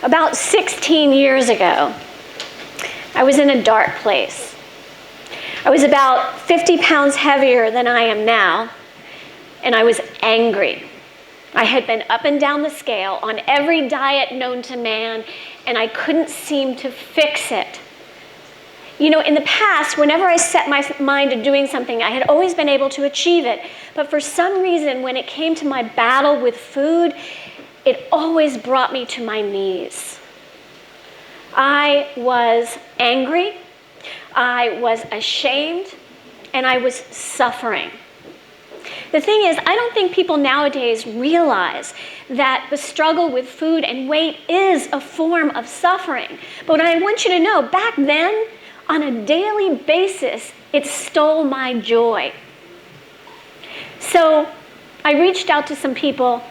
About 16 years ago, I was in a dark place. I was about 50 pounds heavier than I am now, and I was angry. I had been up and down the scale on every diet known to man, and I couldn't seem to fix it. You know, in the past, whenever I set my mind to doing something, I had always been able to achieve it. But for some reason, when it came to my battle with food, it always brought me to my knees. I was angry, I was ashamed, and I was suffering. The thing is, I don't think people nowadays realize that the struggle with food and weight is a form of suffering. But I want you to know, back then, on a daily basis, it stole my joy. So I reached out to some people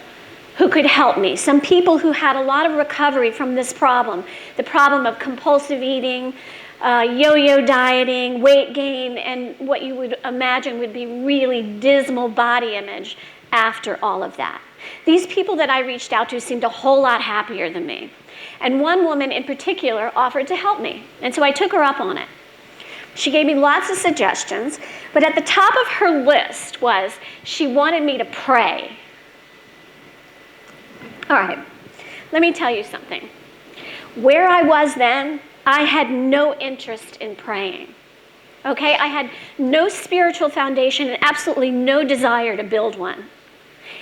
who could help me, some people who had a lot of recovery from this problem, the problem of compulsive eating, yo-yo dieting, weight gain, and what you would imagine would be really dismal body image after all of that. These people that I reached out to seemed a whole lot happier than me. And one woman in particular offered to help me, and so I took her up on it. She gave me lots of suggestions, but at the top of her list was she wanted me to pray. All right, let me tell you something. Where I was then, I had no interest in praying. Okay, I had no spiritual foundation and absolutely no desire to build one.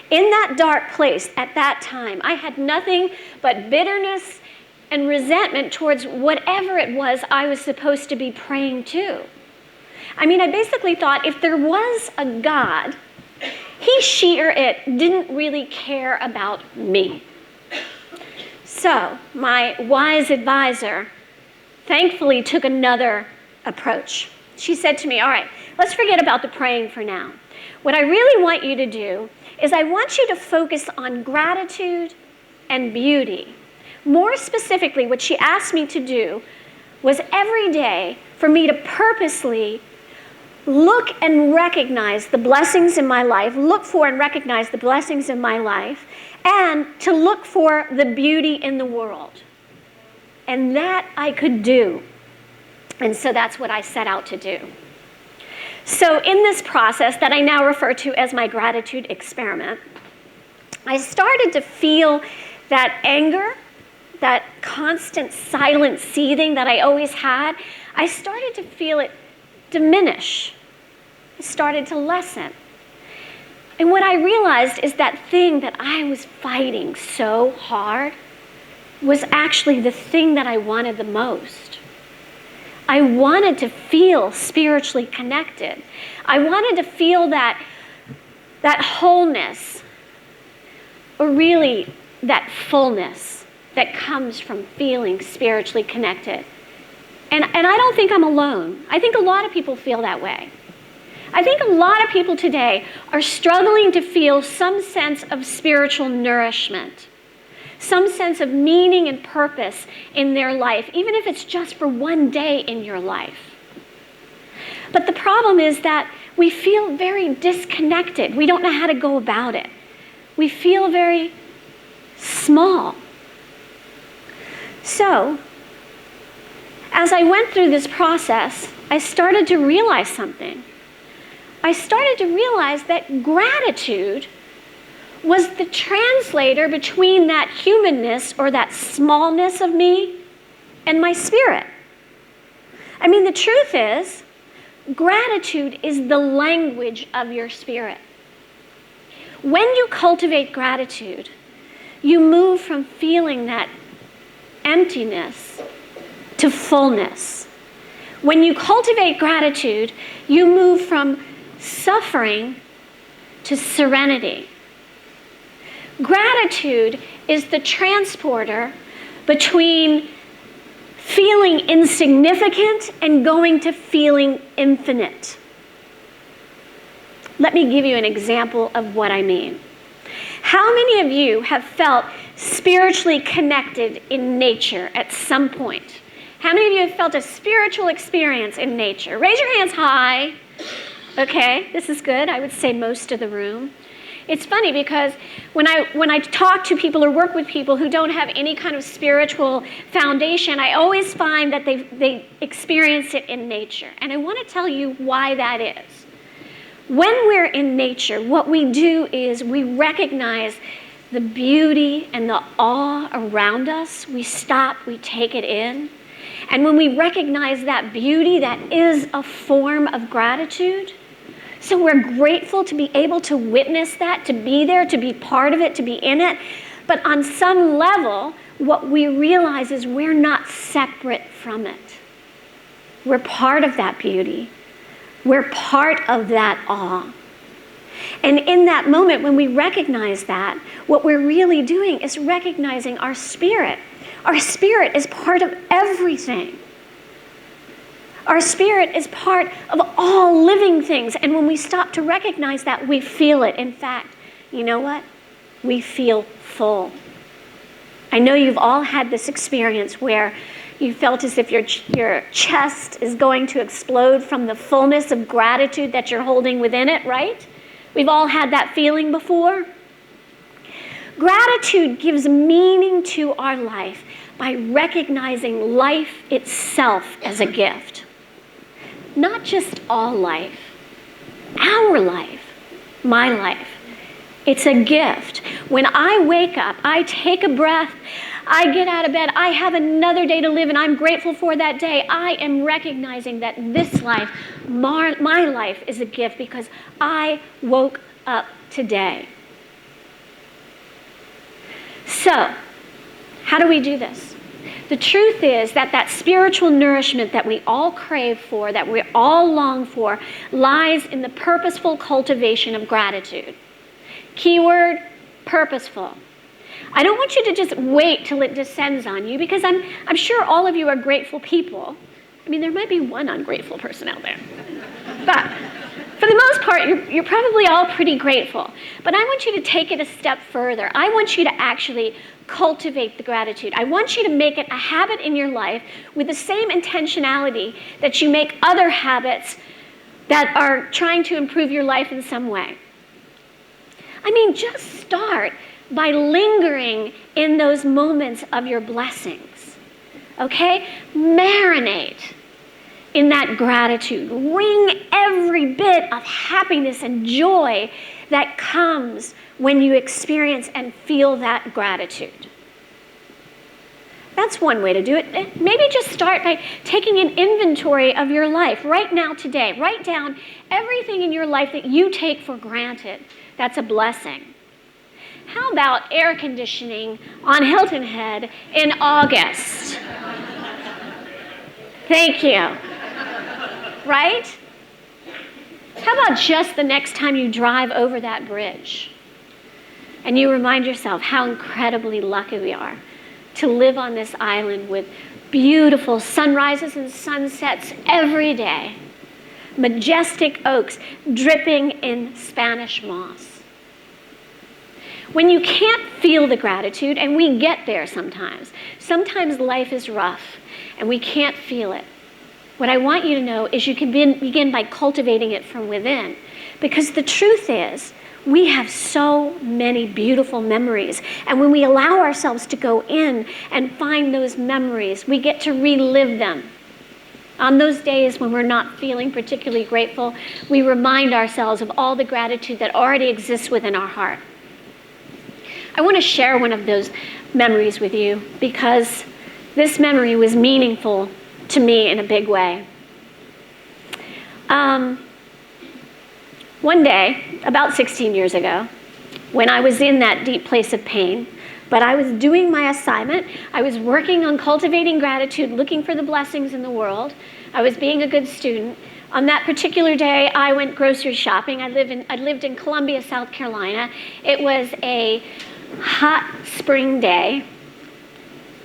In that dark place at that time, I had nothing but bitterness and resentment towards whatever it was I was supposed to be praying to. I mean, I basically thought if there was a God, he, she, or it didn't really care about me. So my wise advisor thankfully took another approach. She said to me, all right, let's forget about the praying for now. What I really want you to do is I want you to focus on gratitude and beauty. More specifically, what she asked me to do was every day for me to purposely look and recognize the blessings in my life, look for and recognize the blessings in my life, and to look for the beauty in the world. And that I could do. And so that's what I set out to do. So in this process that I now refer to as my gratitude experiment, I started to feel that anger, that constant silent seething that I always had, I started to feel it diminish. It started to lessen. And what I realized is that thing that I was fighting so hard was actually the thing that I wanted the most. I wanted to feel spiritually connected. I wanted to feel that wholeness, or really that fullness that comes from feeling spiritually connected. And I don't think I'm alone. I think a lot of people feel that way. I think a lot of people today are struggling to feel some sense of spiritual nourishment, some sense of meaning and purpose in their life, even if it's just for one day in your life. But the problem is that we feel very disconnected. We don't know how to go about it. We feel very small. So, as I went through this process, I started to realize something. I started to realize that gratitude was the translator between that humanness or that smallness of me and my spirit. I mean, the truth is, gratitude is the language of your spirit. When you cultivate gratitude, you move from feeling that emptiness to fullness. When you cultivate gratitude, you move from suffering to serenity. Gratitude is the transporter between feeling insignificant and going to feeling infinite. Let me give you an example of what I mean. How many of you have felt spiritually connected in nature at some point? How many of you have felt a spiritual experience in nature? Raise your hands high. Okay, this is good. I would say most of the room. It's funny because when I talk to people or work with people who don't have any kind of spiritual foundation, I always find that they experience it in nature. And I want to tell you why that is. When we're in nature, what we do is we recognize the beauty and the awe around us. We stop, we take it in. And when we recognize that beauty, that is a form of gratitude. So we're grateful to be able to witness that, to be there, to be part of it, to be in it. But on some level, what we realize is we're not separate from it. We're part of that beauty. We're part of that awe. And in that moment, when we recognize that, what we're really doing is recognizing our spirit. Our spirit is part of everything. Our spirit is part of all living things. And when we stop to recognize that, we feel it. In fact, you know what? We feel full. I know you've all had this experience where you felt as if your chest is going to explode from the fullness of gratitude that you're holding within it, right? We've all had that feeling before. Gratitude gives meaning to our life by recognizing life itself as a gift. Not just all life, our life, my life. It's a gift. When I wake up, I take a breath, I get out of bed, I have another day to live, and I'm grateful for that day. I am recognizing that this life, my life, is a gift because I woke up today. So, how do we do this? The truth is that spiritual nourishment that we all crave for, that we all long for, lies in the purposeful cultivation of gratitude. Keyword, purposeful. I don't want you to just wait till it descends on you, because I'm sure all of you are grateful people. I mean, there might be one ungrateful person out there. But for the most part, you're probably all pretty grateful. But I want you to take it a step further. I want you to actually cultivate the gratitude. I want you to make it a habit in your life with the same intentionality that you make other habits that are trying to improve your life in some way. I mean, just start by lingering in those moments of your blessings, okay? Marinate in that gratitude. Wring every bit of happiness and joy that comes when you experience and feel that gratitude. That's one way to do it. Maybe just start by taking an inventory of your life right now, today. Write down everything in your life that you take for granted. That's a blessing. How about air conditioning on Hilton Head in August? Thank you. Right? How about just the next time you drive over that bridge and you remind yourself how incredibly lucky we are to live on this island with beautiful sunrises and sunsets every day, majestic oaks dripping in Spanish moss. When you can't feel the gratitude, and we get there sometimes life is rough and we can't feel it. What I want you to know is you can begin by cultivating it from within. Because the truth is, we have so many beautiful memories. And when we allow ourselves to go in and find those memories, we get to relive them. On those days when we're not feeling particularly grateful, we remind ourselves of all the gratitude that already exists within our heart. I want to share one of those memories with you because this memory was meaningful to me in a big way. One day, about 16 years ago, when I was in that deep place of pain, but I was doing my assignment, I was working on cultivating gratitude, looking for the blessings in the world, I was being a good student. On that particular day, I went grocery shopping. I lived in Columbia, South Carolina. It was a hot spring day.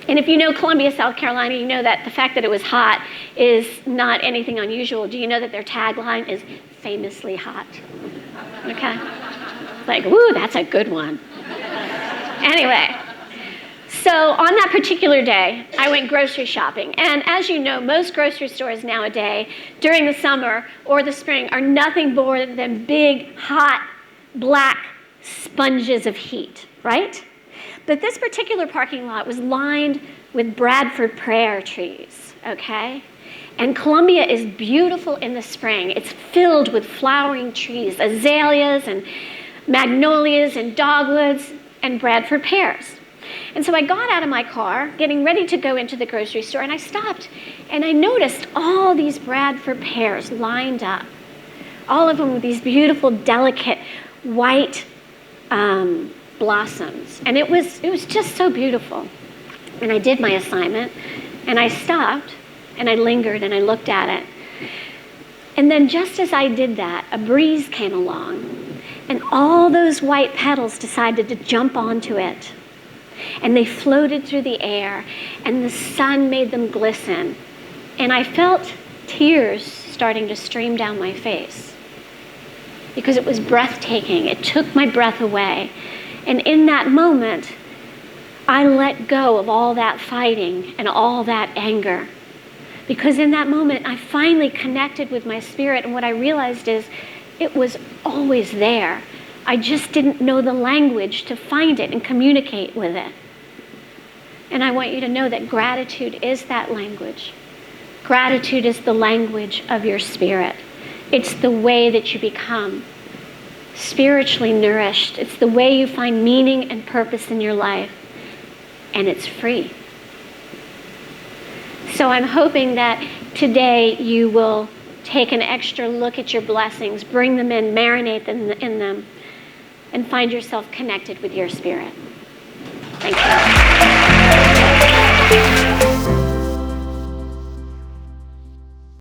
And if you know Columbia, South Carolina, you know that the fact that it was hot is not anything unusual. Do you know that their tagline is famously hot? Okay? Like, woo, that's a good one. Anyway, so on that particular day, I went grocery shopping. And as you know, most grocery stores nowadays, during the summer or the spring, are nothing more than big, hot, black sponges of heat, right? But this particular parking lot was lined with Bradford pear trees, okay? And Columbia is beautiful in the spring. It's filled with flowering trees, azaleas and magnolias and dogwoods and Bradford pears. And so I got out of my car, getting ready to go into the grocery store, and I stopped, and I noticed all these Bradford pears lined up, all of them with these beautiful, delicate, white blossoms. And it was just so beautiful. And I did my assignment, and I stopped, and I lingered, and I looked at it. And then just as I did that, a breeze came along, and all those white petals decided to jump onto it. And they floated through the air, and the sun made them glisten. And I felt tears starting to stream down my face because it was breathtaking. It took my breath away. And in that moment, I let go of all that fighting and all that anger. Because in that moment, I finally connected with my spirit, and what I realized is it was always there. I just didn't know the language to find it and communicate with it. And I want you to know that gratitude is that language. Gratitude is the language of your spirit. It's the way that you become spiritually nourished. It's the way you find meaning and purpose in your life. And it's free. So I'm hoping that today you will take an extra look at your blessings, bring them in, marinate them in them, and find yourself connected with your spirit.